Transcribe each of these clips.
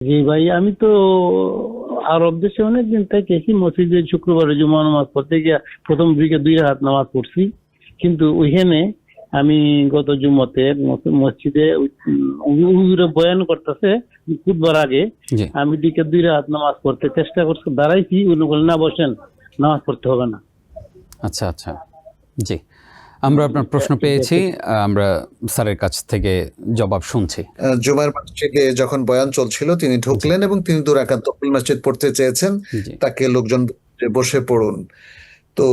জি ভাই, আমি তো আরব দেশে অনেকদিন থেকেছি, মসজিদে শুক্রবারে জুমা নামাজ পড়তে গিয়ে প্রথম দিকে 2 রাকাত নামাজ পড়ছি। কিন্তু ওইখানে আমি গত জুম্মাতে মসজিদে হুজুরে বয়ান করতেছে খুতবার আগে জি আমি দিকে 2 রাকাত নামাজ পড়তে চেষ্টা করছি, দাঁড়াইছি, উনি বলে না বসেন, নামাজ পড়তে হবে না। আচ্ছা আচ্ছা জি আমরা আপনার প্রশ্ন পেয়েছি, আমরা স্যারের কাছ থেকে জবাব শুনছি। জুমার মসজিদে যখন বয়ান চলছিল তিনি ঢুকলেন এবং তিনি 2 রাকাত তফিল মসজিদ পড়তে চেয়েছেন। জি তাকে লোকজন বসে পড়ুন। তো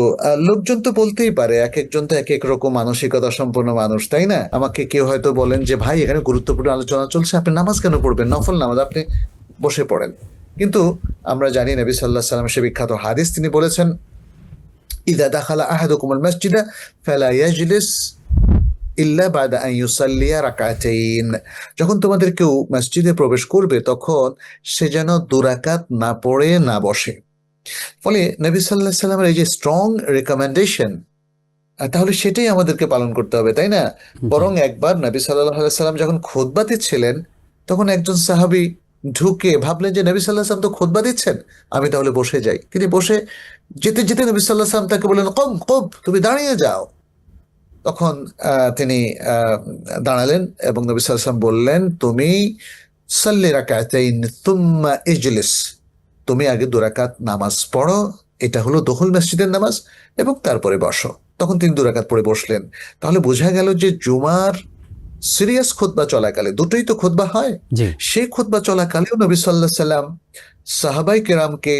লোকজন তো বলতেই পারে, এক একজন তো এক এক রকম মানসিকতা সম্পন্ন মানুষ, তাই না? আমাকে কেউ হয়তো বলেন যে ভাই এখানে গুরুত্বপূর্ণ আলোচনা চলছে, আপনি নামাজ কেন পড়বেন, নফল নামাজ, আপনি বসে পড়েন। কিন্তু আমরা জানি নবী সাল্লাল্লাহু আলাইহি ওয়াসাল্লাম সে বিখ্যাত হাদিস তিনি বলেছেন, ইযা দাখালা আহাদুকুমুল মাসজিদা ফালা ইয়াজলিস ইল্লা বাদা আন ইউসাল্লিয়া রাকাতাইন। যখন তোমাদের কেউ মসজিদে প্রবেশ করবে তখন সে যেন 2 রাকাত না পড়ে না বসে। ফলে নবী সাল্লাল্লাহু আলাইহি সাল্লামের এই যে স্ট্রং রেকমেন্ডেশন, তাহলে সেটাই আমাদেরকে পালন করতে হবে, তাই না? বরং একবার নবী সাল্লাল্লাহু আলাইহি সাল্লাম যখন খুতবা দিচ্ছিলেন তখন একজন সাহাবী ঢুকে ভাবলেন যে নবী সাল্লাল্লাহু আলাইহি সাল্লাম তো খুতবা দিচ্ছেন, আমি তাহলে বসে যাই। তিনি বসে যেতে যেতে নবী সাল্লাল্লাহু আলাইহি সাল্লাম তাকে বললেন, কম কম, তুমি দাঁড়িয়ে যাও। তখন তিনি দাঁড়ালেন এবং নবী সাল্লাল্লাহু আলাইহি সাল্লাম বললেন, তুমি সাল্লি রাকাতাইন তুম্মা ইজলিস, তুমি আগে 2 রাকাত নামাজ পড়ো, এটা হলো দুহুল মসজিদের নামাজ, এবং তারপরে বসো। তখন তিনি 2 রাকাত পড়ে বসলেন। তাহলে বোঝা গেল যে জুমার সিরিয়াস খুতবা চলাকালে, দুটোই তো খুতবা হয়, জি সেই খুতবা চলাকালেও নবী সাল্লাল্লাহু আলাইহি সাল্লাম সাহাবাই কেরামকে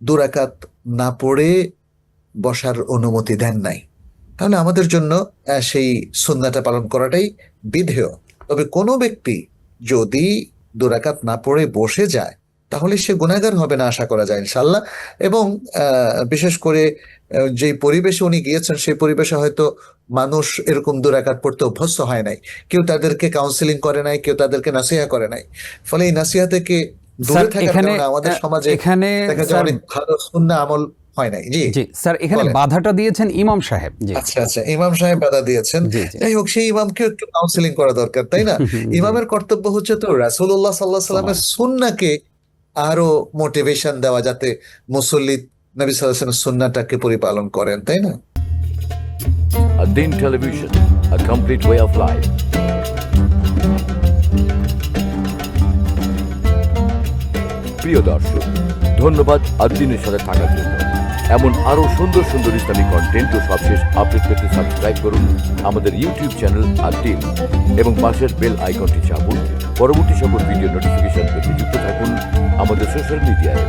2 রাকাত না পড়ে বসার অনুমতি দেন নাই। তাহলে আমাদের জন্য সেই সুন্নাহটা পালন করাটাই বিধেয়। তবে কোনো ব্যক্তি যদি 2 রাকাত না পড়ে বসে যায় তাহলে সে গুনাহগার হবে না, আশা করা যায় ইনশাআল্লাহ। এবং বিশেষ করে যেই পরিবেশে উনি গিয়েছেন সেই পরিবেশে হয়তো মানুষ এরকম 2 রাকাত পড়তে অভ্যস্ত হয় নাই, কেউ তাদেরকে কাউন্সিলিং করে নাই, কেউ তাদেরকে নাসিহা করে নাই। ফলে এই নাসিহা থেকে স্যার দূরে থাকার এখানে কারণে আমাদের সমাজে এখানে দেখা যায় স্যার অনেক ভালো সুন্নাহ আমল হয় নাই। জি জি স্যার এখানে বলেন। বাধাটা দিয়েছেন ইমাম সাহেব। জি আচ্ছা আচ্ছা, ইমাম সাহেব বাধা দিয়েছেন। জি জি যাই হোক, সেই ইমামকে একটু কাউন্সিলিং করা দরকার, তাই না? জি ইমামের কর্তব্য হচ্ছে তো রাসূলুল্লাহ সাল্লাল্লাহু আলাইহি সাল্লামের সুন্নাহকে আরো মোটিভেশন দেওয়া, যাতে মুসল্লি নবী সাল্লাল্লাহু আলাইহি ওয়াসাল্লামের সুন্নাহটাকে পরিপালন করেন, তাই না? Ad-Din Television, a complete way of life. প্রিয় দর্শক, ধন্যবাদ ad-Din-এর সাথে থাকার জন্য। এমন আরো সুন্দর সুন্দর ইসলামিক কন্টেন্ট ও সবশেষ আপডেট পেতে সাবস্ক্রাইব করুন আমাদের ইউটিউব চ্যানেল ad-Din এবং পাশের বেল আইকনটি চাপুন। পরবর্তী সকল ভিডিও নোটিফিকেশন পেতে যুক্ত থাকুন আমাদের সোশ্যাল মিডিয়ায়।